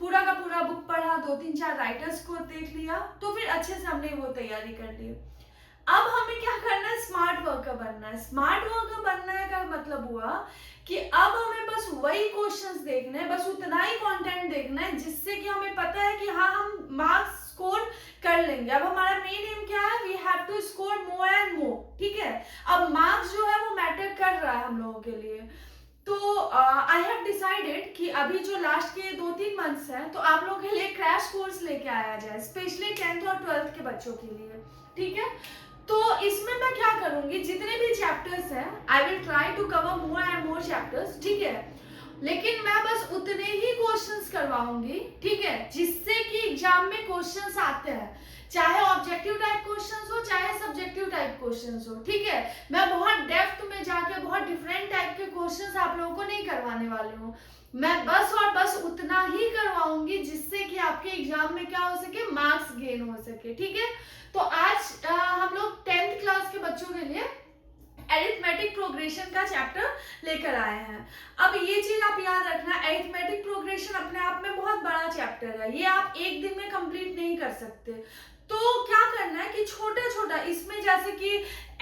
पूरा का पूरा बुक पढ़ा, 2-3-4 राइटर्स को देख लिया, तो फिर अच्छे से हमने वो तैयारी कर ली। अब हमें क्या करना है, स्मार्ट वर्कर बनना है। स्मार्ट वर्कर बनने का मतलब हुआ कि अब हमें बस वही क्वेश्चंस देखने हैं, बस उतना ही कंटेंट देखना है जिससे कि हमें पता है कि हाँ हम मार्क्स स्कोर कर लेंगे। अब हमारा मेन एम क्या है, we have to score more and more, ठीक है। अब मार्क्स जो है वो मैटर कर रहा है हम लोगों के लिए। तो आई हैव डिसाइडेड कि अभी जो लास्ट के 2-3 मंथ्स हैं, तो आप लोगों के लिए क्रैश कोर्स लेके आया जाए, स्पेशली 10th और 12th के बच्चों के लिए, ठीक है। तो इसमें मैं क्या करूंगी, जितने भी चैप्टर्स हैं I will try to cover more and more chapters, ठीक है। लेकिन मैं बस उतने ही क्वेश्चंस करवाऊंगी, ठीक है, जिससे कि एग्जाम में क्वेश्चंस आते हैं, चाहे ऑब्जेक्टिव टाइप क्वेश्चंस हो चाहे सब्जेक्टिव टाइप क्वेश्चंस हो, ठीक है। मैं बहुत डेप्थ में जाके बहुत डिफरेंट टाइप के क्वेश्चंस आप लोगों को नहीं करवाने वाली हूँ। मैं बस और बस उतना ही करवाऊंगी जिससे कि आपके एग्जाम में क्या हो सके, मार्क्स गेन हो सके, ठीक है। तो आज हम लोग 10th क्लास के बच्चों के लिए अरिथमेटिक प्रोग्रेशन का चैप्टर लेकर आए हैं। अब ये चीज आप याद रखना, अरिथमेटिक प्रोग्रेशन अपने आप में बहुत बड़ा चैप्टर है, ये आप एक दिन में कंप्लीट नहीं कर सकते। तो क्या करना है कि छोटा छोटा इसमें, जैसे कि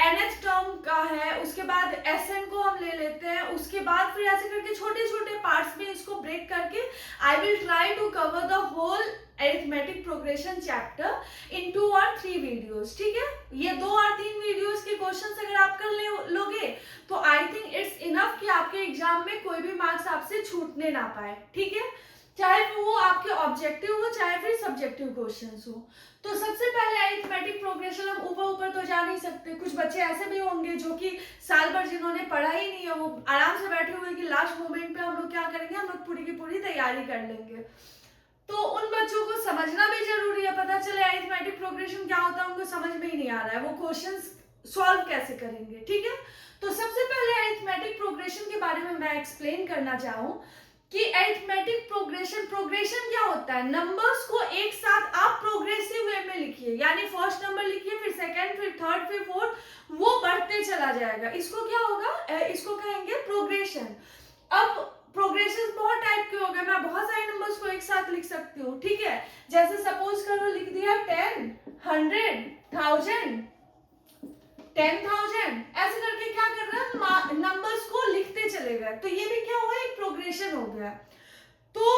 nth टर्म का है, उसके बाद Sn को हम ले लेते हैं, उसके बाद फिर ऐसे करके छोटे छोटे पार्ट्स में इसको ब्रेक करके I will try to cover the whole arithmetic progression chapter in 2 और 3 वीडियोस, ठीक है। ये 2 और 3 वीडियोस के क्वेश्चंस अगर आप कर लोगे तो आई थिंक इट्स इनफ कि आपके एग्जाम में कोई भी मार्क्स आपसे छूटने ना पाए, ठीक है, चाहे वो आपके ऑब्जेक्टिव हो चाहे फिर सब्जेक्टिव क्वेश्चंस हो। तो सबसे पहले अरिथमेटिक प्रोग्रेशन, हम ऊपर ऊपर तो जा नहीं सकते, कुछ बच्चे ऐसे भी होंगे जो कि साल भर जिन्होंने पढ़ा ही नहीं है, वो आराम से बैठे हुए कि लास्ट मोमेंट पे हम लोग क्या करेंगे, हम लोग पूरी की पूरी तैयारी कर लेंगे। तो उन बच्चों को समझना भी जरूरी है, पता चले अरिथमेटिक प्रोग्रेशन क्या होता है उनको समझ में ही नहीं आ रहा है, वो क्वेश्चंस सॉल्व कैसे करेंगे, ठीक है। तो सबसे पहले अरिथमेटिक प्रोग्रेशन के बारे में मैं एक्सप्लेन करना चाहूँ कि अरिथमेटिक प्रोग्रेशन क्या होता है। नंबर्स को एक साथ आप प्रोग्रेसिव वे में लिखिए, यानी फर्स्ट नंबर लिखिए, फिर सेकंड, फिर थर्ड, फिर फोर्थ, वो बढ़ते चला जाएगा, इसको क्या होगा, इसको कहेंगे प्रोग्रेशन। अब प्रोग्रेशन बहुत टाइप के हो गए, मैं बहुत सारे नंबर्स को एक साथ लिख सकती हूँ, ठीक है। जैसे सपोज करो लिख दिया 10, 100, 1000, 10,000, ऐसे करके क्या कर रहे हैं, नंबर्स को लिखते चले गए, तो ये भी क्या हुआ, एक प्रोग्रेशन हो गया। तो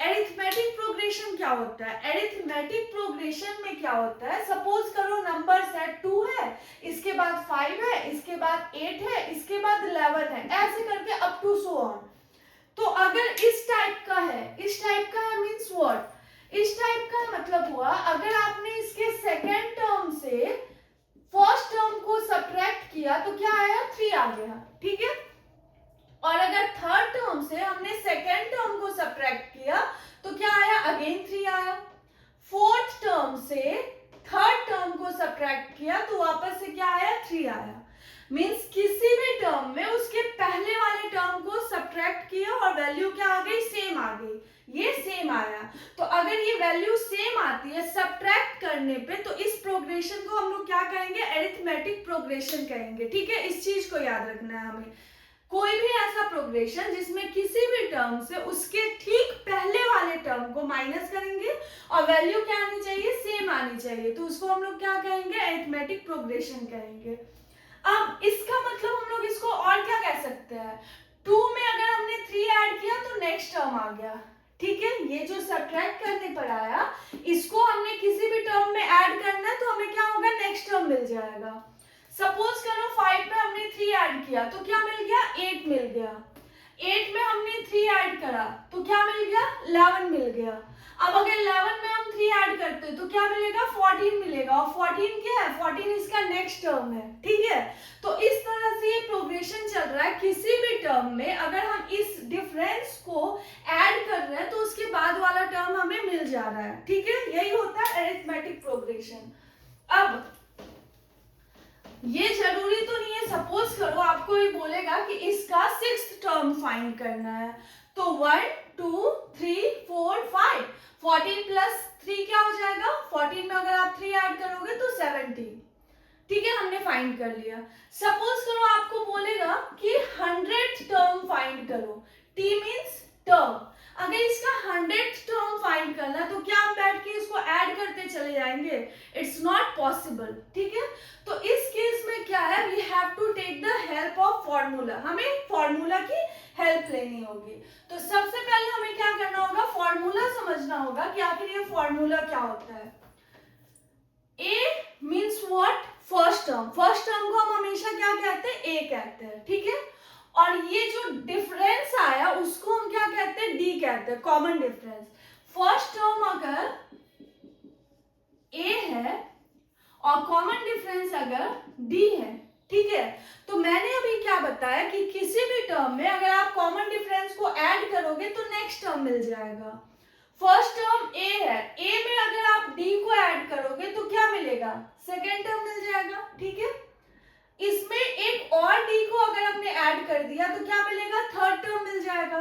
अरिथमेटिक प्रोग्रेशन क्या होता है, अरिथमेटिक प्रोग्रेशन में क्या होता है, सपोज करो नंबर सेट 2 है, इसके बाद 5 है, इसके बाद 8 है, इसके बाद 11 है, ऐसे करके अप टू सो ऑन। तो अगर इस टाइप का है, इस टाइप का है मींस व्हाट, इस टाइप का मतलब हुआ अगर आपने इसके सेकेंड टर्म से फर्स्ट टर्म को सब्ट्रैक्ट किया तो क्या आया, 3 आ गया, ठीक है। और अगर थर्ड टर्म से हमने सेकेंड टर्म को सब्ट्रैक्ट किया तो क्या आया, अगेन 3 आया। फोर्थ टर्म से थर्ड टर्म को सब्ट्रैक्ट किया तो वापस से क्या आया, 3 आया। मींस किसी भी टर्म में उसके पहले वाले टर्म को सब्ट्रैक्ट किया और वैल्यू क्या आ गई, सेम आ गई, ये सेम आया। तो अगर ये वैल्यू सेम आती है सब्ट्रैक्ट करने पे, तो इस प्रोग्रेशन को हम लोग क्या कहेंगे, अरिथमेटिक प्रोग्रेशन कहेंगे, ठीक है। इस चीज को याद रखना है हमें, कोई भी ऐसा प्रोग्रेशन जिसमें किसी भी टर्म से उसके ठीक पहले वाले टर्म को माइनस करेंगे और वैल्यू क्या आनी चाहिए, सेम आनी चाहिए, तो उसको हम लोग क्या कहेंगे, अरिथमेटिक प्रोग्रेशन कहेंगे। अब इसका मतलब हम लोग इसको और क्या कह सकते हैं, 2 में अगर हमने 3 ऐड किया तो नेक्स्ट टर्म आ गया, ठीक है। ये जो सब्ट्रैक्ट करने पर आया इसको हमने किसी भी टर्म में ऐड करना है तो हमें क्या होगा, नेक्स्ट टर्म मिल जाएगा। सपोज करो 5 में हमने 3 ऐड किया तो क्या मिल गया, 8 मिल गया। 8 में हमने 3 ऐड करा तो क्या मिल गया, 11 मिल गया। अब अगर 11 में हम 3 ऐड करते तो क्या मिलेगा, 14 मिलेगा, और 14 क्या है, 14 इसका नेक्स्ट टर्म है, ठीक है। तो इस तरह से ये प्रोग्रेशन चल रहा है, किसी भी टर्म में अगर हम इस डिफरेंस को ऐड कर रहे हैं तो उसके बाद वाला टर्म हमें मिल जा रहा है, ठीक है। यही होता है अरिथमेटिक प्रोग्रेशन। अब ये जरूरी तो नहीं है, सपोज करो आपको ये बोलेगा कि इसका 6th टर्म फाइंड करना है, तो 1 2 3 4 5, 14 प्लस 3 क्या हो जाएगा, 14 में अगर आप 3 ऐड करोगे तो 17, ठीक है, हमने फाइंड कर लिया। सपोज करो आपको बोलेगा कि 100th टर्म फाइंड करो, टी मींस टर्म, अगर इसका 100th जाएंगे, इट्स नॉट पॉसिबल, ठीक है। तो इस केस में क्या है, we have to take the help of formula, हमें फॉर्मूला की हेल्प लेनी होगी। तो सबसे पहले हमें क्या करना होगा, फॉर्मूला समझना होगा कि आखिर ये फॉर्मूला क्या होता है। A means what, first term, first term को हम हमेशा क्या कहते हैं, ए कहते हैं, ठीक है। और ये जो डिफरेंस आया उसको हम क्या कहते हैं, डी कहते हैं, कॉमन डिफरेंस। फर्स्ट टर्म अगर ए है और कॉमन डिफरेंस अगर डी है, ठीक है। तो मैंने अभी क्या बताया कि किसी भी टर्म में अगर आप कॉमन डिफरेंस को ऐड करोगे तो नेक्स्ट टर्म मिल जाएगा। फर्स्ट टर्म ए है, ए में अगर आप डी को ऐड करोगे तो क्या मिलेगा, सेकेंड टर्म मिल जाएगा, ठीक है। इसमें एक और डी को अगर आपने ऐड कर दिया तो क्या मिलेगा, थर्ड टर्म मिल जाएगा।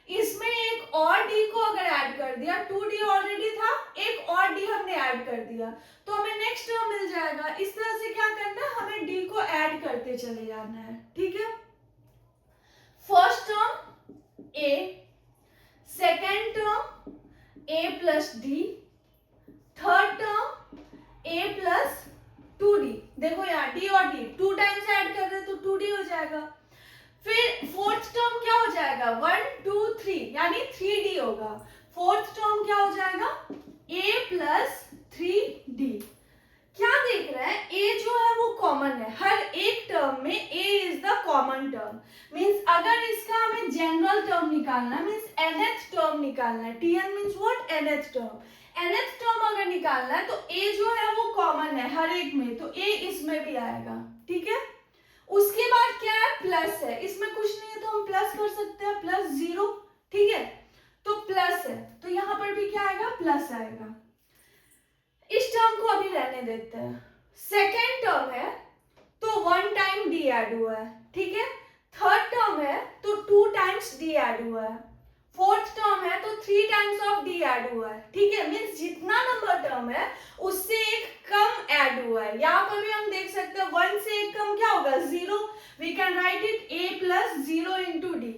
इसमें एक और डी को अगर ऐड कर दिया, 2d ऑलरेडी था, एक और डी हमने ऐड कर दिया तो हमें नेक्स्ट टर्म मिल जाएगा। इस तरह से क्या करना है, हमें डी को ऐड करते चले जाना है, ठीक है। फर्स्ट टर्म ए, सेकेंड टर्म ए प्लस डी, थर्ड टर्म ए प्लस 2d। देखो यहाँ डी और डी 2 टाइम्स ऐड कर रहे हैं तो 2d हो जाएगा। फिर फोर्थ टर्म क्या हो जाएगा, 1 2 3 यानी 3d होगा। फोर्थ टर्म क्या हो जाएगा, a प्लस 3d। क्या देख रहे हैं, a जो है वो कॉमन है, हर एक टर्म में a is the common term. Means अगर इसका हमें जनरल टर्म निकालना है, मींस nth टर्म निकालना है, tn means what, nth term, nth term अगर निकालना है तो a जो है वो कॉमन है हर एक में, तो a इसमें भी आएगा, ठीक है। उसके बाद क्या है, प्लस है, इसमें कुछ नहीं है तो हम प्लस कर सकते हैं, प्लस 0, ठीक है। तो प्लस है तो यहां पर भी क्या आएगा, प्लस आएगा। इस टर्म को अभी रहने देते हैं। सेकेंड टर्म है तो 1 टाइम डी ऐड हुआ है, ठीक है। थर्ड टर्म है तो 2 टाइम्स डी ऐड हुआ है। फोर्थ टर्म है तो 3 टाइम्स ऑफ डी ऐड हुआ है, ठीक है। मींस जितना नंबर टर्म है उससे एक कम ऐड हुआ है। यहाँ पर भी हम देख सकते हैं 1 से एक कम क्या होगा, 0। We can write it a plus 0 into d.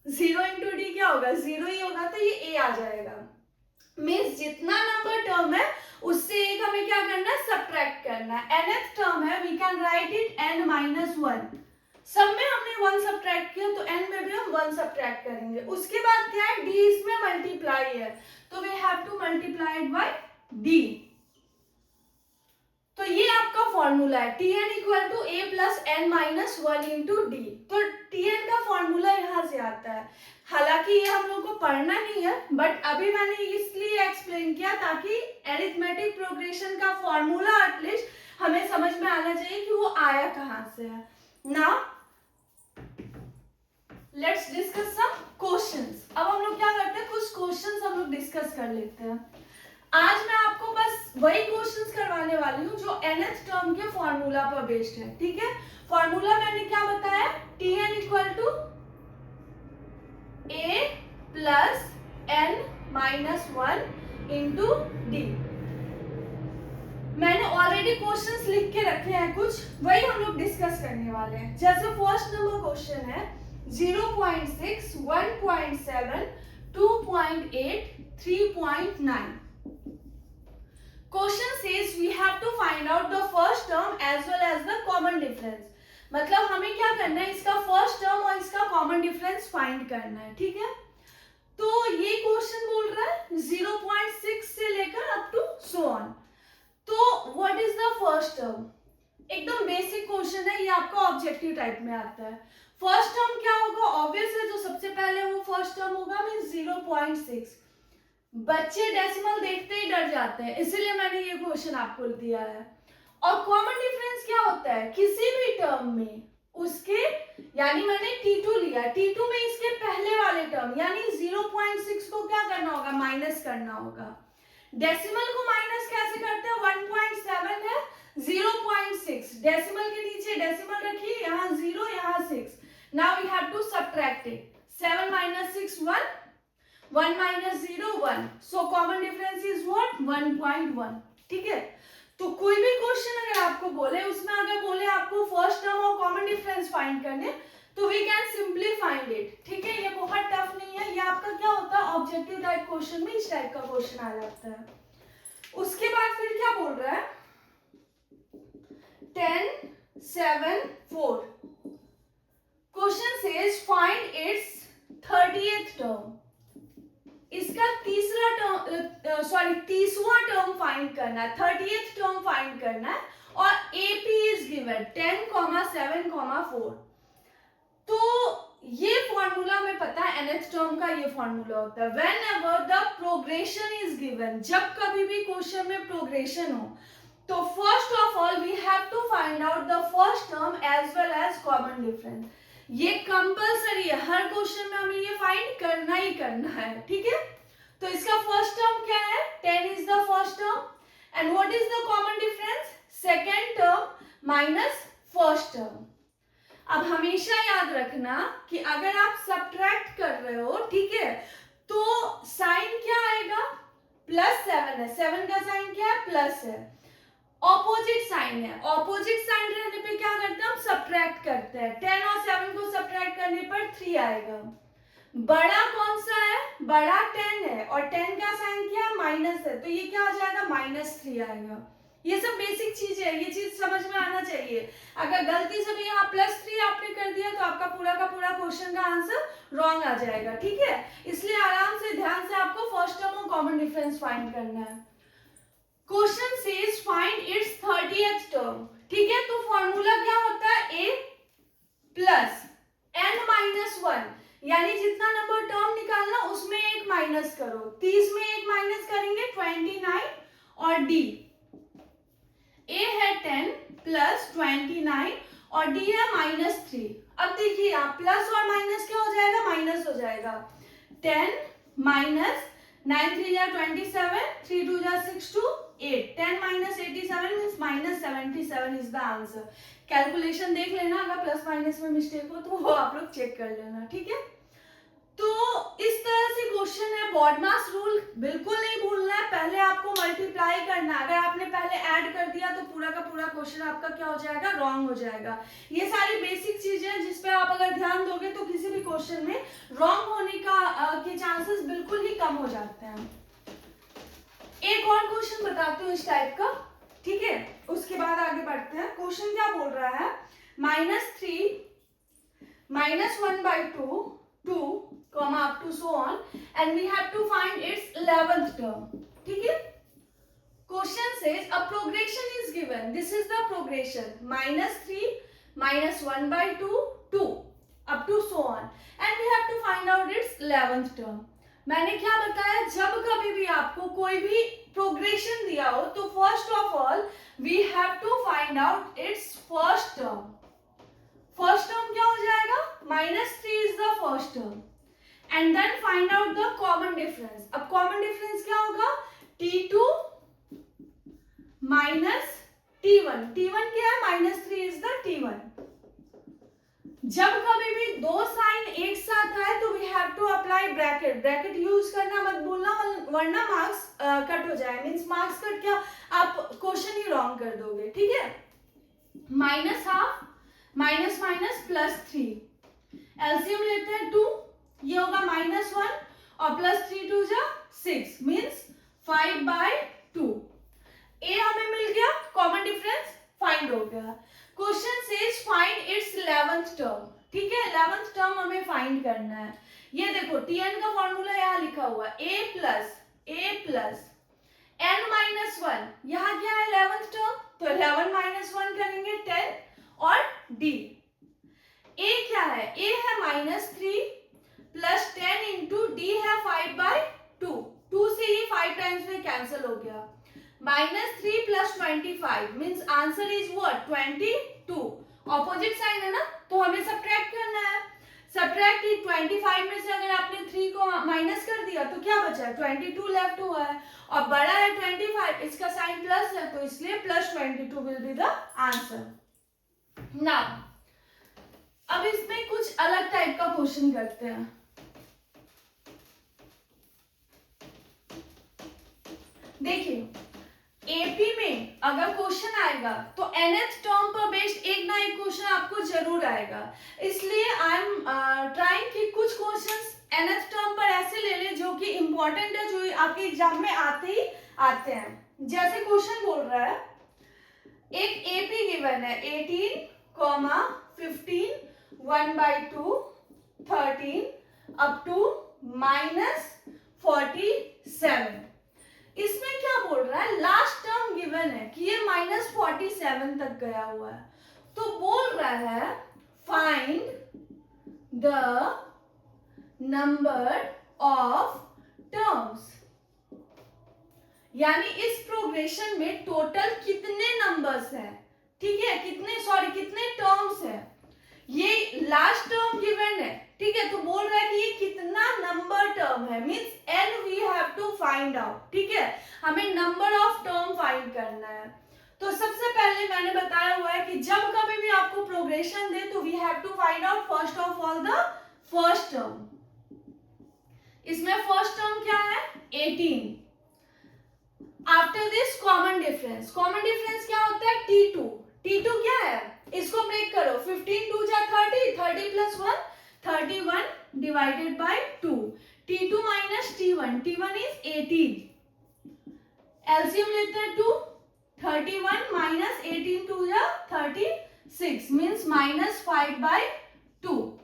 0 into d क्या होगा, 0 ही होगा तो ये a आ जाएगा। मींस जितना नंबर टर्म है उससे एक हमें क्या करना है, सब्ट्रैक्ट करना है। nth टर्म है, we can write it n minus 1। सब में हमने 1 सब्ट्रैक्ट किया तो n में भी हम 1 सब्ट्रैक्ट करेंगे। उसके बाद क्या है, d इसमें मल्टीप्लाई है तो we have to multiply it by d। तो ये आपका फॉर्मूला है, tn equal to a plus n minus 1 into d. तो tn का फॉर्मूला यहाँ से आता है। हालांकि ये हम लोग को पढ़ना नहीं है, बट अभी मैंने इसलिए एक्सप्लेन किया ताकि एरिथमेटिक प्रोग्रेशन का फॉर्मूला एटलीस्ट हमें समझ में आना चाहिए कि वो आया कहाँ से है। Now let's discuss some questions. अब हम लोग क्या करते हैं, कुछ क्वेश्चंस हम लोग डिस्कस कर लेते हैं। आज मैं आपको बस वही क्वेश्चंस करवाने वाली हूँ जो nth टर्म के फॉर्मूला पर बेस्ड है, ठीक है। फॉर्मूला मैंने क्या बताया, tn equal to a plus n minus 1 into d. मैंने ऑलरेडी क्वेश्चंस लिख के रखे हैं कुछ, वही हम लोग डिस्कस करने वाले हैं। जैसे फर्स्ट नंबर क्वेश्चन है 0.6, 1.7, 2.8, 3.9। Question says we have to find out the first term as well as the common difference। मतलब हमें क्या करना है, इसका फर्स्ट टर्म और इसका कॉमन डिफरेंस फाइंड करना है, ठीक है। तो ये क्वेश्चन बोल रहा है 0.6 से लेकर अप टू सो ऑन। तो what is the first term, एकदम बेसिक क्वेश्चन है, ये आपका ऑब्जेक्टिव टाइप में आता है। फर्स्ट टर्म क्या होगा, ऑब्वियस है, जो सबसे पहले वो फर्स्ट टर्म होगा मींस 0.6। बच्चे डेसिमल देखते ही डर जाते हैं, इसीलिए मैंने ये क्वेश्चन आपको दिया है। और कॉमन डिफरेंस क्या होता है, किसी भी टर्म में उसके, यानी मैंने T2 लिया, T2 में इसके पहले वाले टर्म यानी 0.6 को क्या करना होगा, माइनस करना होगा। डेसिमल को माइनस कैसे करते हैं, 1.7 है, 0.6 डेसिमल के नीचे डेसिमल रखिए, यहाँ 0 यहाँ 6। Now we have to subtract it, 7 minus 6 1, 1 minus 0 1, so common difference is what, 1.1, ठीक है। तो कोई भी क्वेश्चन अगर आपको बोले, उसमें अगर बोले आपको फर्स्ट टर्म और कॉमन डिफरेंस फाइंड करने, तो we can simply find it, ठीक है। ये बहुत टफ नहीं है, ये आपका क्या होता है ऑब्जेक्टिव टाइप क्वेश्चन में इस टाइप का क्वेश्चन आ जाता है। उसके बाद फिर क्या बोल रहा है, 10, 7, 4. Question says find its 30th term. इसका तीसवा टर्म फाइंड करना है, 30th टर्म फाइंड करना है, और AP इज गिवन 10, 7, 4. तो ये फॉर्मूला में पता है nth टर्म का ये फॉर्मूला होता है, whenever the progression is given, जब कभी भी क्वेश्चन में प्रोग्रेशन हो तो first of all we have to find out the first term as well as common difference. ये कंपल्सरी है, हर क्वेश्चन में हमें ये फाइंड करना ही करना है, ठीक है. तो इसका फर्स्ट टर्म क्या है, 10 is the first term, and what is the common difference, second term minus first term. अब हमेशा याद रखना कि अगर आप सब्ट्रैक्ट कर रहे हो, ठीक है, तो साइन क्या आएगा, +7 है, 7 का साइन क्या है, प्लस है, ऑपोजिट साइन है. ऑपोजिट साइन रहने पे क्या करते हैं, हम सब्ट्रैक्ट करते हैं. 10 और 7 को सब्ट्रैक्ट करने पर 3 आएगा. बड़ा कौन सा है, बड़ा 10 है, और 10 का साइन क्या है, माइनस है, तो ये क्या हो जाएगा, -3 आएगा. ये सब बेसिक चीज है, ये चीज समझ में आना चाहिए. अगर गलती से भी यहाँ +3 आपने कर दिया तो आपका पूरा का पूरा क्वेश्चन का आंसर रॉन्ग आ जाएगा, ठीक है. इसलिए आराम से ध्यान से आपको फर्स्ट टर्म और कॉमन डिफरेंस फाइंड करना है. Question says find its 30th term, ठीक है. तो फॉर्मूला क्या होता है, a प्लस n-1, यानी जितना नंबर टर्म निकालना उसमें एक माइनस करो. 30 में एक माइनस करेंगे 29, और d a है 10 प्लस 29 और d है -3. अब देखिए आप प्लस और माइनस क्या हो जाएगा, माइनस हो जाएगा. 10 माइनस 9 3 जा 27, 3 2 जा 6 2 8. 10 minus 87 means -77 is the answer. Calculation देख लेना, अगर प्लस माइनस में मिस्टेक हो तो वो आप लोग चेक कर लेना, ठीक है. तो इस तरह से क्वेश्चन है. बॉडमास रूल बिल्कुल नहीं भूलना है, पहले आपको मल्टीप्लाई करना है. अगर आपने पहले ऐड कर दिया तो पूरा का पूरा क्वेश्चन आपका क्या हो जाएगा, रॉन्ग हो जाएगा. ये सारी बेसिक चीजें हैं जिस पे आप अगर ध्यान दोगे तो किसी भी क्वेश्चन में रॉन्ग होने का के चांसेस बिल्कुल ही कम हो जाते हैं. एक और क्वेश्चन बताती हूँ इस टाइप का, ठीक है, उसके बाद आगे बढ़ते हैं. क्वेश्चन क्या बोल रहा है, -3 -1/2 2 up to so on, and we have to find its 11th term, ठीक है. Question says a progression is given, this is the progression, -3 -1/2 2 up to so on, and we have to find out its 11th term. मैंने क्या बताया, जब कभी भी आपको कोई भी प्रोग्रेशन दिया हो तो first of all we have to find out its first term. First term क्या हो जाएगा, -3 is the first term, and then find out the common difference. अब कॉमन डिफरेंस क्या होगा, T2 माइनस T1. T1 क्या है, -3 इज द T1. जब कभी भी दो साइन एक साथ आए तो we have to apply bracket. Bracket use करना मत भूलना, वरना मार्क्स कट हो जाए. मींस मार्क्स कट क्या, आप क्वेश्चन ही रॉन्ग कर दोगे, ठीक है. -½ माइनस माइनस +3, एलसीएम लेते हैं 2, ये होगा -1 और +3 2 जा 6 मींस 5/2. ए हमें मिल गया, कॉमन डिफरेंस फाइंड हो गया. Question says find its 11th term, ठीक है. 11th टर्म हमें फाइंड करना है. ये देखो Tn का फॉर्मूला यहाँ लिखा हुआ है, a प्लस n-1. यहाँ क्या है, 11th टर्म, तो 11 -1 करेंगे 10, और d a क्या है, a है -3 प्लस 10 इंटू d है 5/2. 2 से ही 5 टाइम्स में कैंसिल हो गया. -3 + 25 means answer is what, 22. Opposite sign है ना, तो हमें सब्ट्रैक्ट करना है. सब्ट्रैक्ट 25 में से अगर आपने 3 को माइनस कर दिया तो क्या बचा है, 22 लेफ्ट हुआ है, और बड़ा है 25, इसका साइन प्लस है तो इसलिए +22 will be the answer. Now अब इसमें कुछ अलग टाइप का क्वेश्चन करते हैं. देखिए एपी में अगर क्वेश्चन आएगा तो nth टर्म पर बेस्ड एक ना एक क्वेश्चन आपको जरूर आएगा. इसलिए आई एम ट्राइंग कि कुछ क्वेश्चंस nth टर्म पर ऐसे ले ले जो कि इंपॉर्टेंट है, जो आपके एग्जाम में आते हैं। जैसे क्वेश्चन बोल रहा है एक एपी गिवन है 18, 15, 1/2, 13 अप टू -47। इसमें क्या बोल रहा है, लास्ट टर्म गिवन है कि ये -47 तक गया हुआ है, तो बोल रहा है find the number of terms, यानी इस प्रोग्रेशन में टोटल कितने नंबर्स हैं, ठीक है, कितने टर्म्स हैं। ये लास्ट टर्म गिवन है, ठीक है, तो बोल रहा है कि ये कितना नंबर टर्म है, means n we have to find out, ठीक है, हमें नंबर ऑफ टर्म फाइंड करना है। तो सबसे पहले मैंने बताया हुआ है कि जब कभी भी आपको प्रोग्रेशन दे तो we have to find out first of all the first term. इसमें फर्स्ट टर्म क्या है 18। आफ्टर दिस कॉमन डिफरेंस क्या होता है T2 क्या है, इसको ब्रेक करो, 15 2 जा 30, 30 plus 1 31 divided by 2, T2 minus T1 is 18, LCM लेते हैं 2, 31 माइनस 18 2 जा 36 मींस -5/2।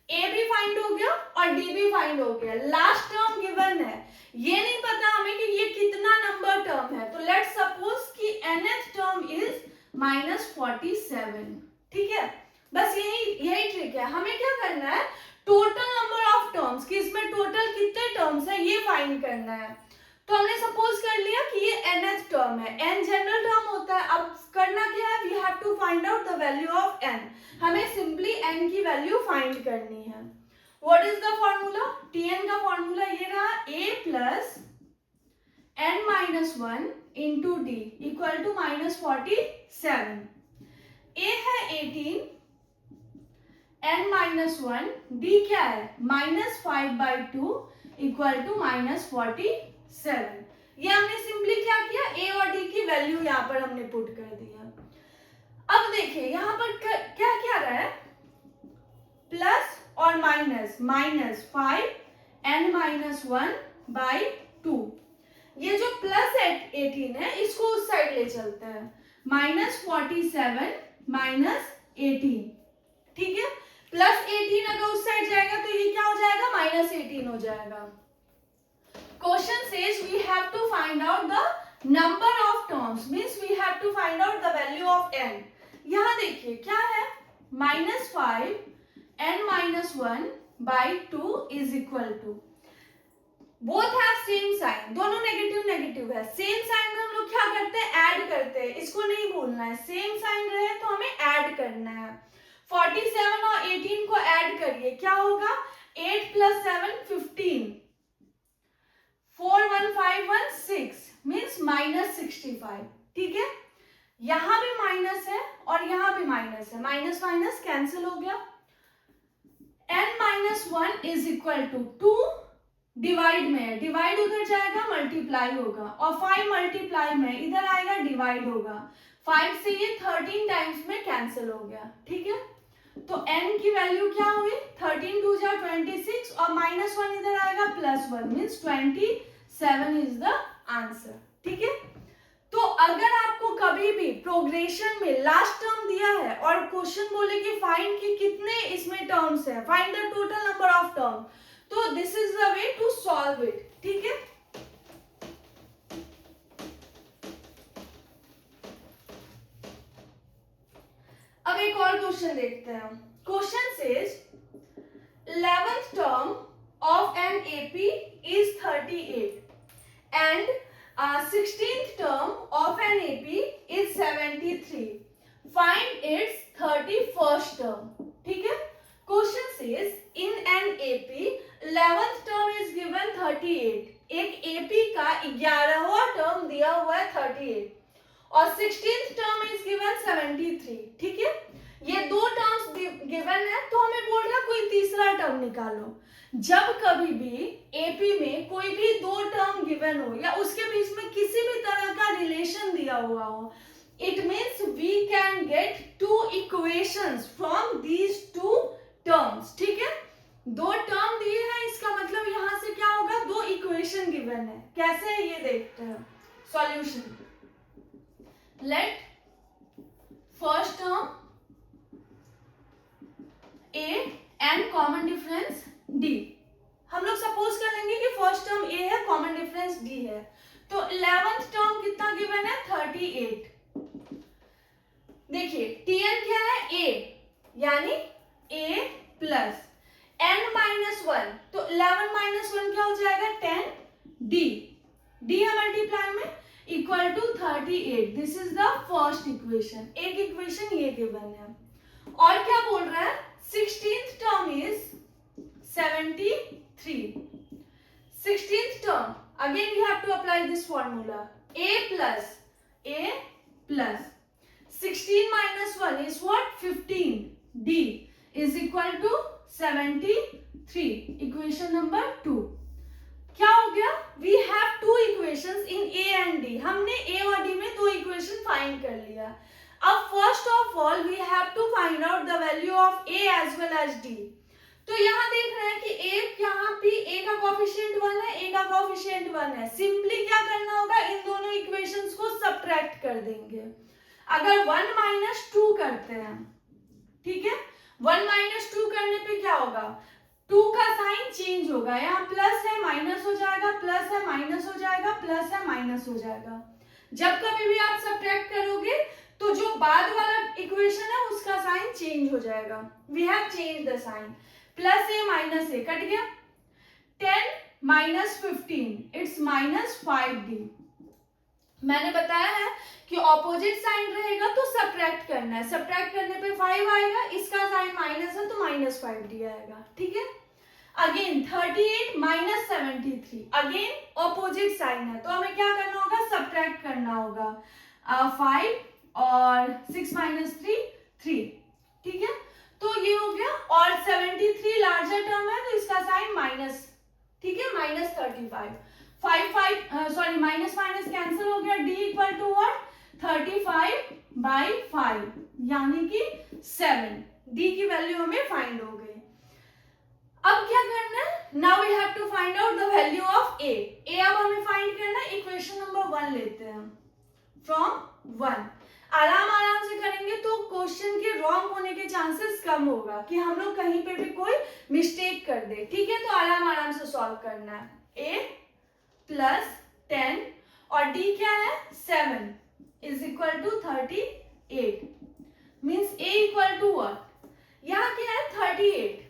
ए भी फाइंड हो गया और डी भी फाइंड हो गया। लास्ट टर्म गिवन है, ये नहीं पता हमें कि ये कितना नंबर टर्म है, तो लेट्स सपोज कि nth टर्म इज -47, ठीक है, बस यही ट्रिक है। हमें क्या करना है, टोटल नंबर ऑफ टर्म्स कि इसमें टोटल कितने टर्म्स है ये फाइंड करना है। तो हमने सपोज कर लिया कि ये nth टर्म है, n जनरल टर्म होता है। अब करना क्या है, we have to find out the value of n, हमें सिंपली n की वैल्यू फाइंड करनी है। What is the formula, tn का फॉर्मूला ये रहा, a plus n-1 into D equal to -47। a है 18, n-1, d क्या है -5/2 इक्वल टू -47। ये हमने सिंपली क्या किया, a और d की वैल्यू यहाँ पर हमने पुट कर दिया। अब देखिए यहाँ पर क्या क्या रहा है, प्लस और माइनस, -5 n-1/2। ये जो प्लस 18 है इसको उस साइड ले चलते हैं, -47 -18, ठीक है, प्लस 18 अगर उस साइड जाएगा तो ये क्या हो जाएगा, -18 हो जाएगा। Question says we have to find out the number of terms, means we have to find out the value of n। यहाँ देखिए क्या है, -5 n-1/2 is equal to, both have same sign, दोनों नेगेटिव है। सेम साइन में हम लोग क्या करते हैं, ऐड करते हैं, इसको नहीं भूलना है, सेम साइन रहे तो हमें ऐड करना है। 47 और 18 को ऐड करिए, क्या होगा, 8 + 7 15, 4 1 5 1 6 मींस -65, ठीक है, यहां भी माइनस है और यहां भी माइनस है, माइनस माइनस कैंसिल हो गया। n-1 is equal to 2 divide में है, डिवाइड उधर जाएगा मल्टीप्लाई होगा, और 5 मल्टीप्लाई में इधर आएगा डिवाइड होगा, 5 से ये 13 टाइम्स में कैंसिल हो गया, ठीक है। तो n की वैल्यू क्या हुई, 13 2 जा 26 और -1 इधर आएगा +1 मींस 27 इज द आंसर, ठीक है। तो अगर आपको कभी भी प्रोग्रेशन में लास्ट टर्म दिया है और क्वेश्चन बोले कि फाइंड कि कितने इसमें टर्म्स है, find the total number of term, तो this is the way to solve it, ठीक है। अब एक और क्वेश्चन देखते हैं। Question says 11th term of an AP is 38 and 16th term of an AP is 73. Find its 31st term. ठीक है? Question says in an AP 11th term is given 38. एक AP का 11वां टर्म दिया हुआ है 38 और 16th term is given 73. ठीक है? ये दो टर्म्स गिवन है तो हमें बोल रहा कोई तीसरा टर्म निकालो। जब कभी भी एपी में कोई भी दो टर्म गिवन हो या उसके बीच में किसी भी तरह का रिलेशन दिया हुआ हो, it means we can get two equations from these two terms, ठीक है। दो टर्म दिए हैं, इसका मतलब यहां से क्या होगा, दो इक्वेशन गिवन है। कैसे है ये देखते हैं। Solution, late first term A and common difference D. हम लोग सपोज कर लेंगे कि फर्स्ट टर्म ए है, कॉमन डिफरेंस डी है। तो 11th टर्म कितना गिवन है, 38। देखिए Tn क्या है, a, यानी a प्लस n माइनस 1, तो 11 माइनस 1 क्या हो जाएगा, 10, d, d है मल्टीप्लाई में, equal to 38। This is the first equation. एक इक्वेशन ये गिवन है। और क्या बोल रहा है, 16th term is 73। 16th term, again we have to apply this formula, a plus 16 minus 1 is what, 15, d is equal to 73, equation number 2। क्या हो गया, we have two equations in a and d। हमने a और d में दो equation find कर लिया। अब first of all we have to find out the value of a as well as d। तो यहाँ देख रहे हैं कि एक यहाँ पे a का कोफिशिएंट 1 है, a का कोफिशिएंट 1 है। सिंपली क्या करना होगा, इन दोनों इक्वेशंस को सब्ट्रैक्ट कर देंगे। अगर 1 माइनस 2 करते हैं, ठीक है, 1 माइनस 2 करने पे क्या होगा, 2 का साइन चेंज होगा, यहाँ प्लस है माइनस हो जाएगा, प्लस है माइनस हो जाएगा, प्लस है माइनस हो जाएगा। जब कभी भी आप सब्ट्रैक्ट करोगे तो जो बाद वाला इक्वेशन है उसका साइन चेंज हो जाएगा। We have change the sign, plus a minus a cut गया, 10 माइनस 15 इट्स माइनस 5d। मैंने बताया है कि ऑपोजिट साइन रहेगा तो सब्ट्रैक्ट करना है। सब्ट्रैक्ट करने पे 5 आएगा, इसका साइन माइनस है तो माइनस 5d आएगा, ठीक है। Again 38 minus 73, again opposite sign है तो हमें क्या करना होगा, सब्ट्रैक्ट करना होगा। 5 और 6 माइनस 3, ठीक है। तो ये हो गया, और 73 लार्जर टर्म है तो इसका साइन माइनस, ठीक है, माइनस 35। 5 माइनस माइनस कैंसिल हो गया, d इक्वल टू व्हाट, 35/5 यानी कि 7। d की वैल्यू हमें फाइंड हो गई। अब क्या करना है, now we have to find out the value of a। अब हमें फाइंड करना है, इक्वेशन नंबर 1 लेते हैं, फ्रॉम 1। आराम से करेंगे तो क्वेश्चन के रॉन्ग होने के चांसेस कम होगा, कि हम लोग कहीं पे भी कोई मिस्टेक कर दे, ठीक है। तो आराम से सॉल्व करना है। a प्लस 10 और d क्या है, 7 is equal to 38, means a equal to what, यहाँ क्या है 38,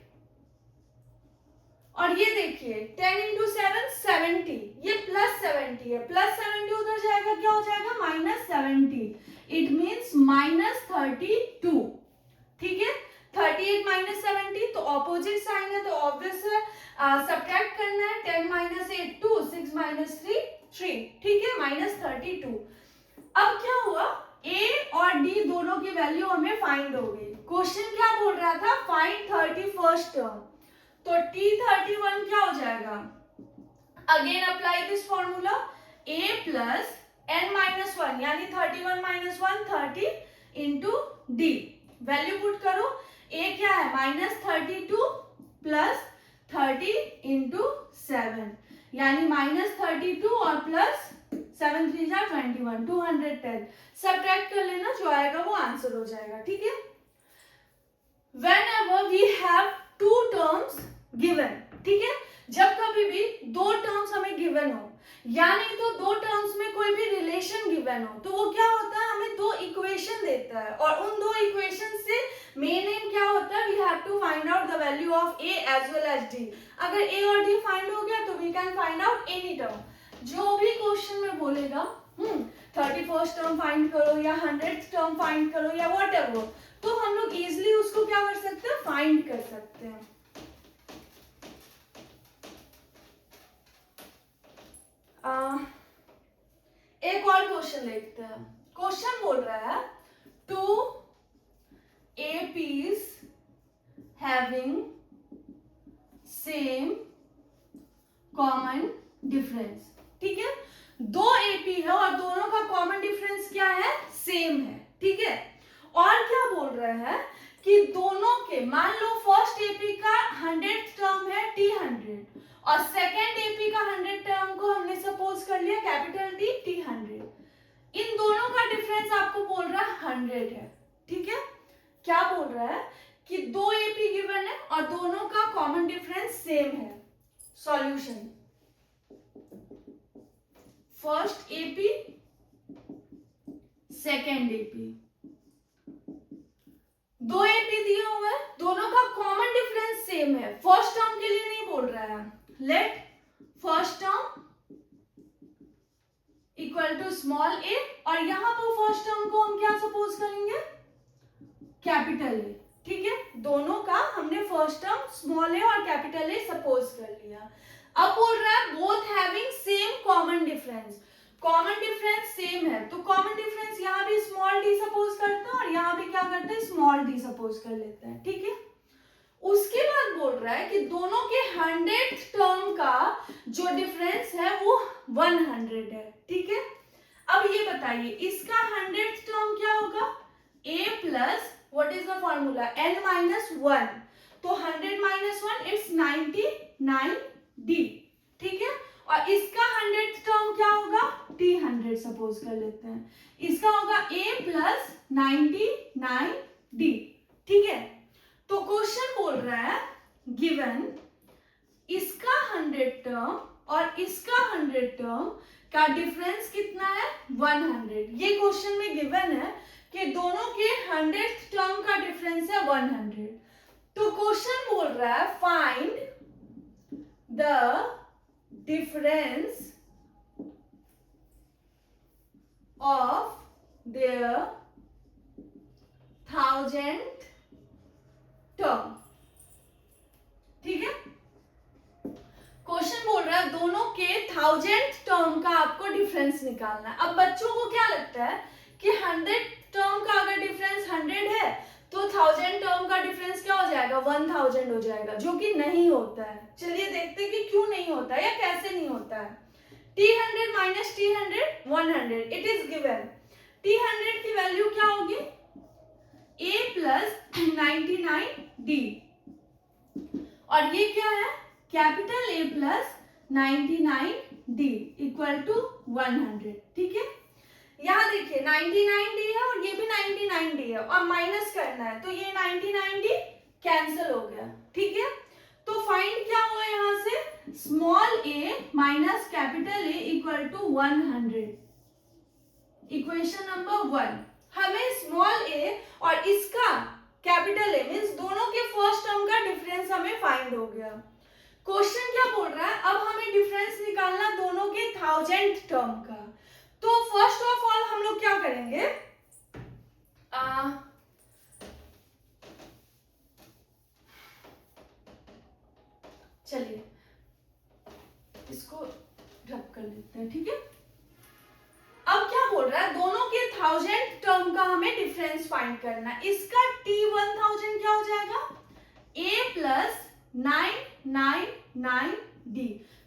और ये देखिए 10 इंटू 7 70, ये प्लस 70 है, प्लस 70 उधर जाएगा क्या हो जाएगा, माइनस 70, इट मीन्स माइनस 32, ठीक है। 38 माइनस 70 तो ऑपोजिट साइन है तो ऑब्वियस है सब्ट्रैक्ट करना है। 10 माइनस 8 2, 6 माइनस 3, ठीक है, माइनस 32। अब क्या हुआ, a और d दोनों की वैल्यू हमें फाइंड हो गई। क्वेश्चन क्या बोल रहा था, फाइंड 31st टर्म, तो T31 क्या हो जाएगा, again apply this formula, a plus n minus 1 यानी 31 minus 1 30 into d, value put करो। a क्या है, माइनस 32 प्लस 30 इंटू 7 यानी माइनस 32 और प्लस 7 3 जा 21, 210। सब्ट्रैक्ट कर लेना, जो आएगा वो आंसर हो जाएगा, ठीक है। Whenever we have two terms given, ठीक है, जब कभी भी दो टर्म्स हमें गिवन हो, यानी तो दो टर्म्स में कोई भी रिलेशन गिवन हो, तो वो क्या होता है, हमें दो इक्वेशन देता है, और उन दो इक्वेशन से मेन एम क्या होता है, we have to find out the value of a as well as d। अगर a और d फाइंड हो गया तो we can find out any term. जो भी क्वेश्चन में बोलेगा 31st टर्म फाइंड करो या 100th टर्म फाइंड करो या व्हाटएवर, तो हम लोग इजिली उसको क्या कर सकते हैं, फाइंड कर सकते हैं। एक और क्वेश्चन देखते हैं। क्वेश्चन बोल रहा है, 2 APs having same common difference, ठीक है, दो AP है और दोनों का कॉमन डिफरेंस क्या है, सेम है, ठीक है। और क्या बोल रहा है कि दोनों के, मान लो फर्स्ट AP का 100th टर्म है, ठीक है। क्या बोल रहा है कि दो एपी गिवन है और दोनों का कॉमन डिफरेंस सेम है। Solution, first AP second AP, दो एपी दिए हुए हैं, दोनों का कॉमन डिफरेंस सेम है। फर्स्ट टर्म के लिए नहीं बोल रहा है, let first term equal to small a, और यहां पर फर्स्ट टर्म को हम क्या सपोज करेंगे, कैपिटल ए, ठीक है। दोनों का हमने फर्स्ट टर्म स्मॉल ए और कैपिटल ए सपोज कर लिया। अब बोल रहा है both having same common difference, common difference same है, तो कॉमन डिफरेंस यहाँ भी स्मॉल डी सपोज करते हैं और यहाँ भी क्या करते हैं, स्मॉल डी सपोज कर लेते हैं, ठीक है। उसके बाद बोल रहा है कि दोनों के 100th टर्म का जो डिफरेंस है वो 100 है, ठीक है। अब ये बताइए इसका 100th टर्म क्या होगा, a plus what is the formula, n minus 1, तो 100 माइनस 1 इट्स 99d, ठीक है। और इसका 100th टर्म क्या होगा, t100 सपोज कर लेते हैं, इसका होगा a प्लस 99d, ठीक है। तो क्वेश्चन बोल रहा है गिवन इसका 100 टर्म और इसका 100 टर्म का डिफरेंस कितना है, 100। ये क्वेश्चन में गिवन है कि दोनों के 100th टर्म का डिफरेंस है 100। तो क्वेश्चन बोल रहा है find the difference of their 1000th term, ठीक है। क्वेश्चन बोल रहा है दोनों के 1000th टर्म का आपको डिफरेंस निकालना है। अब बच्चों को क्या लगता है कि 100 टर्म का अगर डिफरेंस 100 है तो 1000 टर्म का डिफरेंस क्या हो जाएगा, 1000 हो जाएगा, जो कि नहीं होता है। चलिए देखते हैं कि क्यों नहीं होता है या कैसे नहीं होता है। t100 minus t100 100, it is given. t100 की वैल्यू क्या होगी, a प्लस 99d, और ये क्या है, capital A plus 99d equal to 100, ठीक है। यहाँ देखिए 99d है और ये भी 99d है और माइनस करना है, तो ये 99d कैंसिल हो गया, ठीक है। तो फाइंड क्या हुआ यहाँ से, small a minus capital A equal to 100, equation number 1। हमें स्मॉल a और इसका कैपिटल A मींस दोनों के फर्स्ट टर्म का डिफरेंस हमें फाइंड हो गया। क्वेश्चन क्या बोल रहा है, अब हमें डिफरेंस निकालना दोनों के 1000th टर्म का। तो फर्स्ट ऑफ ऑल हम लोग क्या करेंगे, चलिए इसको ड्रॉप कर लेते हैं, ठीक है। अब क्या बोल रहा है, दोनों के 1000th टर्म का हमें डिफरेंस फाइंड करना है। इसका t1000 क्या हो जाएगा, a प्लस 999d,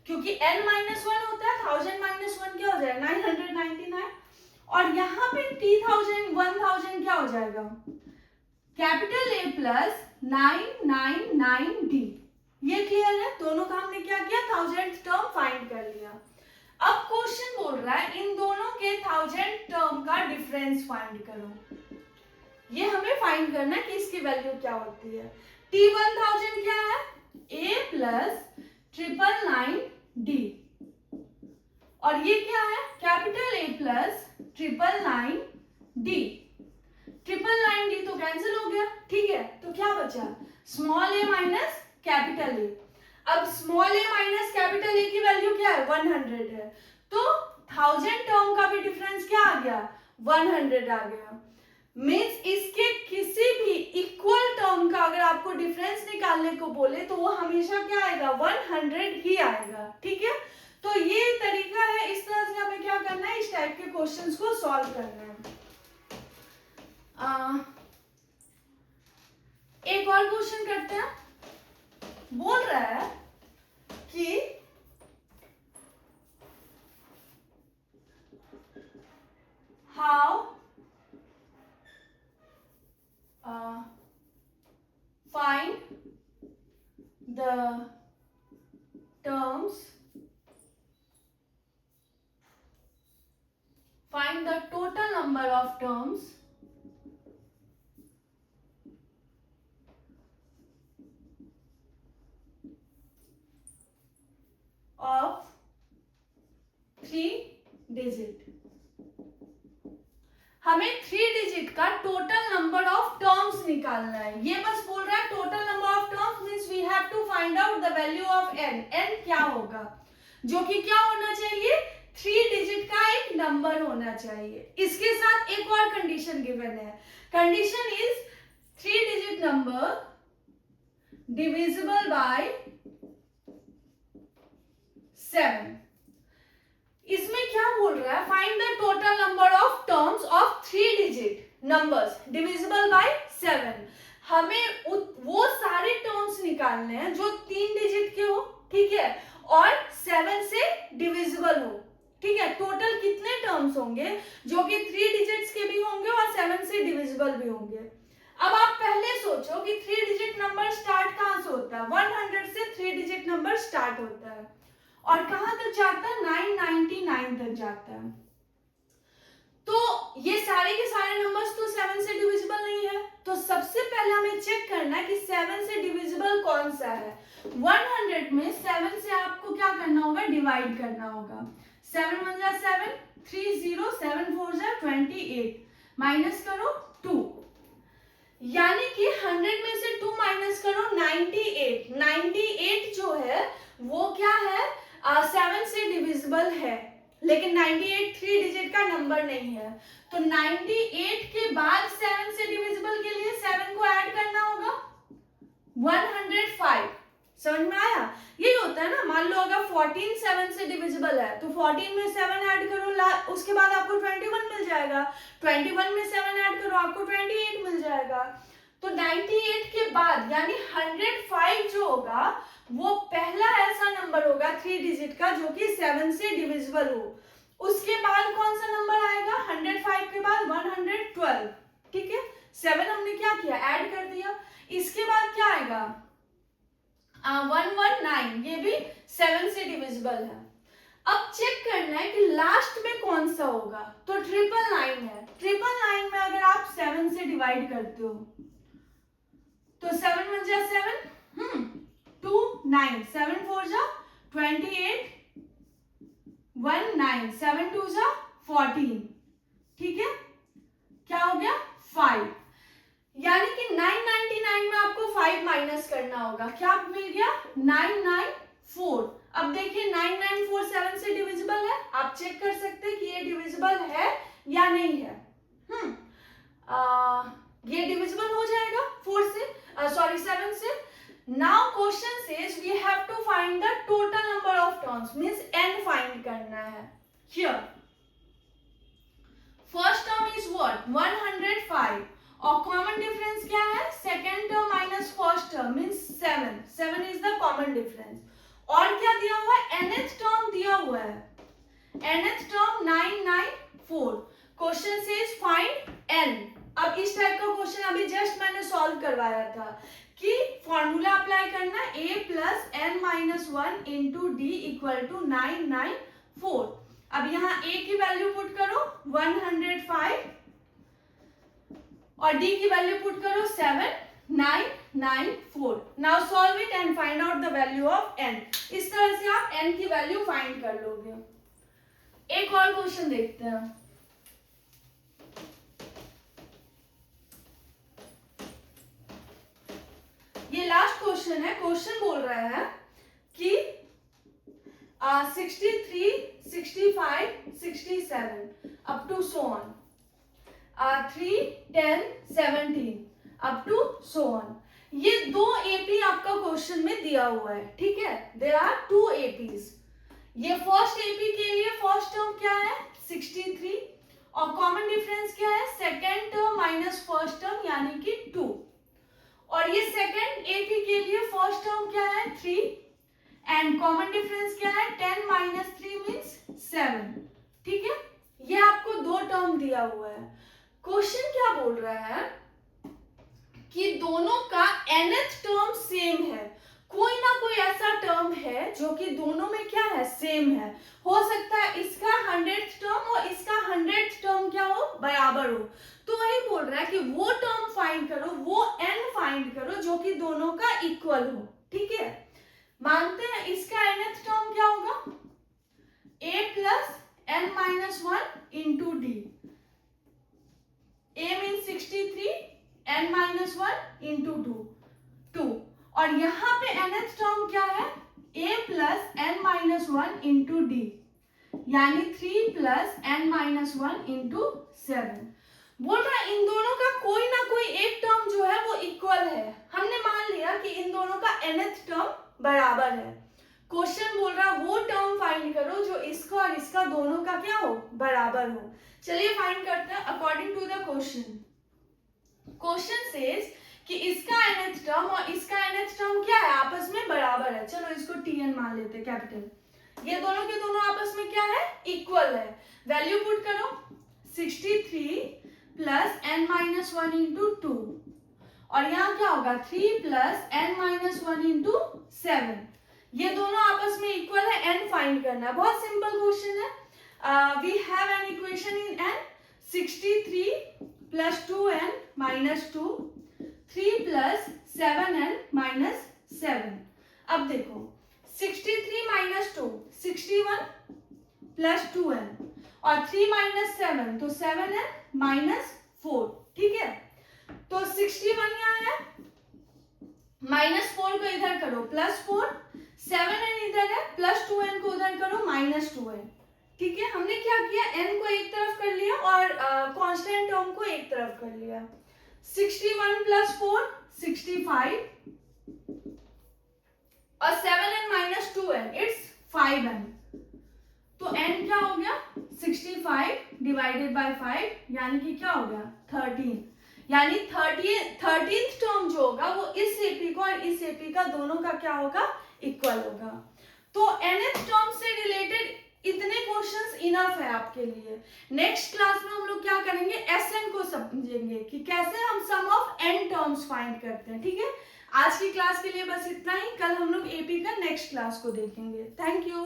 क्योंकि n माइनस 1 होता है, 1000 माइनस 1 क्या हो जाएगा, 999, और यहाँ पे t1000 क्या हो जाएगा, कैपिटल A प्लस 999d। ये क्लियर है, दोनों का हमने क्या किया, 1000th टर्म फाइंड कर लिया। अब क्वेश्चन बोल रहा है इन दोनों के 1000th टर्म का डिफरेंस फाइंड करो। ये हमें फाइंड करना है कि इसकी वैल्यू क्या होती है। t1000 क्या है, a प्लस 999d, और ये क्या है, capital A plus 999d। 999d तो कैंसिल हो गया, ठीक है। तो क्या बचा, small a minus capital A। अब small a minus capital A की वैल्यू क्या है, 100 है, तो 1000 टर्म का भी डिफरेंस क्या आ गया, 100 आ गया। मींस इसके किसी भी इक्वल टर्म का अगर आपको डिफरेंस निकालने को बोले तो वो हमेशा क्या आएगा, 100 ही आएगा, ठीक है। तो ये तरीका है, इस तरह से हमें क्या करना है, इस टाइप के क्वेश्चंस को सॉल्व करना है। एक और क्वेश्चन करते हैं। बोल रहा है कि how find the terms, find the total number of terms of 3 digit. हमें 3 डिजिट का टोटल नंबर ऑफ टर्म्स निकालना है। ये बस बोल रहा है total number of terms means we have to find out the value of n। n क्या होगा, जो कि क्या होना चाहिए, 3 डिजिट का एक नंबर होना चाहिए। इसके साथ एक और कंडीशन गिवन है, condition is 3 digit number divisible by 7। इसमें क्या बोल रहा है, find the total number of terms of 3 digit numbers divisible by 7। हमें वो सारे टर्म्स निकालने हैं जो 3 डिजिट के हो, ठीक है, और 7 से डिविजिबल हो, ठीक है। टोटल कितने टर्म्स होंगे जो कि 3 डिजिट्स के भी होंगे और 7 से डिविजिबल भी होंगे। अब आप पहले सोचो कि 3 डिजिट नंबर स्टार्ट कहां से होता है, 100 से 3 डिजिट नंबर स्टार्ट होता है और कहां तक जाता है, 999 तक जाता है। तो ये सारे के सारे नंबर्स तो 7 से डिविजिबल नहीं है, तो सबसे पहले हमें चेक करना है कि 7 से डिविजिबल कौन सा है। 100 में 7 से आपको क्या करना होगा, डिवाइड करना होगा। 7 1 जा 7, 3 0, 7 4 जा 28, माइनस करो 2, यानी कि 100 में से 2 माइनस करो 98। 98 जो है वो क्या है, 7 से डिविजिबल है, लेकिन 98 3 डिजिट का नंबर नहीं है। तो 98 के बाद 7 से डिविजिबल के लिए 7 को ऐड करना होगा 105। समझ में आया, यही होता है ना। मान लो अगर 14 7 से डिविजिबल है तो 14 में 7 ऐड करो, उसके बाद आपको 21 मिल जाएगा। 21 में 7 ऐड करो, आपको 28 मिल जाएगा। तो 98 के बाद यानी 105 जो होगा वो पहला ऐसा नंबर होगा 3 डिजिट का जो कि 7 से डिविजिबल हो। उसके बाद कौन सा नंबर आएगा, 105 के बाद 112, ठीक है। 7 हमने क्या किया, ऐड कर दिया। इसके बाद क्या आएगा, 119, ये भी 7 से डिविजिबल है। अब चेक करना है कि लास्ट में कौन सा होगा, तो 999 है। 999 में अगर आप 7 से डिवाइड करते हो तो 7 1 जा 7, 2 9, 7 4 जा 28, 1 9, 7 2 जा 14, ठीक है। क्या हो गया 5, यानी कि 999 में आपको 5 माइनस करना होगा। क्या मिल गया 994। अब देखिए 994 7 से डिविजिबल है, आप चेक कर सकते हैं कि ये डिविजिबल है या नहीं है। ये डिविजिबल हो जाएगा 7 से। Now question says we have to find the total number of terms, means n find करना है। Here first term is what, 105 और कॉमन डिफरेंस क्या है, second term minus first term means 7 is the common difference. और क्या दिया हुआ है, nth टर्म दिया हुआ है, nth term 994। Question says find n। अब इस टाइप का क्वेश्चन अभी जस्ट मैंने सॉल्व करवाया था कि फॉर्मूला अप्लाई करना, a plus n minus 1 into D equal to 994। अब यहाँ a की वैल्यू पुट करो 105 और d की वैल्यू पुट करो 7994। Now solve it and find out the value of n। इस तरह से आप n की वैल्यू फाइंड कर लोगे। एक और क्वेश्चन देखते हैं। ये लास्ट क्वेश्चन है। क्वेश्चन बोल रहा है कि 63, 65, 67 up to so on, 3, 10, 17 up to so on. ये 2 एपी आपका क्वेश्चन में दिया हुआ है, ठीक है। There are 2 APs. ये फर्स्ट एपी के लिए फर्स्ट टर्म क्या है 63 और कॉमन डिफरेंस क्या है, second term minus first term यानी कि 2। और ये सेकेंड एपी के लिए फर्स्ट टर्म क्या है 3 एंड कॉमन डिफरेंस क्या है 10 माइनस 3 मींस 7, ठीक है। ये आपको 2 टर्म दिया हुआ है। क्वेश्चन क्या बोल रहा है कि दोनों का nth टर्म सेम है। कोई ना कोई ऐसा टर्म है जो कि दोनों में क्या है, सेम है। हो सकता है इसका 100th टर्म और इसका 100th टर्म क्या हो, बराबर हो। तो वही बोल रहा है कि वो टर्म फाइंड करो, वो n फाइंड करो जो कि दोनों का इक्वल हो, ठीक है। मानते हैं इसका nth टर्म क्या होगा, a plus n minus 1 into D. a mean 63, n minus 1 into 2, और यहाँ पे nth टर्म क्या है, a plus n minus 1 into D, यानी 3 प्लस n माइनस 1 इंटू 7। बोल रहा है इन दोनों का कोई ना कोई एक टर्म जो है वो इक्वल है। हमने मान लिया कि इन दोनों का nth टर्म बराबर है। क्वेश्चन बोल रहा है वो टर्म फाइंड करो जो इसका और इसका दोनों का क्या हो, बराबर हो। चलिए फाइंड करते हैं according to the question. Question says कि इसका nth टर्म और इसका nth टर्म क्या है, आपस में बराबर है। चलो इसको tn मान लेते हैं कैपिटल। ये दोनों के दोनों आपस में क्या है, इक्वल है। वैल्यू पुट करो, 63 प्लस n माइनस 1 इंटू 2, और यहाँ क्या होगा 3 प्लस n माइनस 1 इंटू 7। ये दोनों आपस में इक्वल है, n फाइंड करना है। बहुत सिंपल क्वेश्चन है। We have an equation in n, 63 plus 2n minus 2, 3 plus 7n minus 7। अब देखो 63 माइनस 2 61 प्लस 2n, और 3 माइनस 7 तो 7n माइनस 4, ठीक है। तो 61 यहाँ है, माइनस 4 को इधर करो प्लस 4, 7n इधर है, प्लस 2n को उधर करो माइनस 2n, ठीक है। हमने क्या किया, n को एक तरफ कर लिया और कांस्टेंट टर्म को एक तरफ कर लिया। 61 प्लस 4 65, और 7n minus 2n it's 5n। तो n क्या हो गया, 65 डिवाइडेड बाय 5, यानी कि क्या हो गया 13, यानी 13th टर्म जो होगा वो इस एपी को और इस एपी का दोनों का क्या होगा, इक्वल होगा। तो nth टर्म से रिलेटेड इतने क्वेश्चंस इनफ है आपके लिए। नेक्स्ट क्लास में हम लोग क्या करेंगे, Sn को समझेंगे कि कैसे हम सम ऑफ n टर्म्स फाइंड करते हैं, ठीक है। आज की क्लास के लिए बस इतना ही। कल हम लोग एपी का नेक्स्ट क्लास को देखेंगे। Thank you.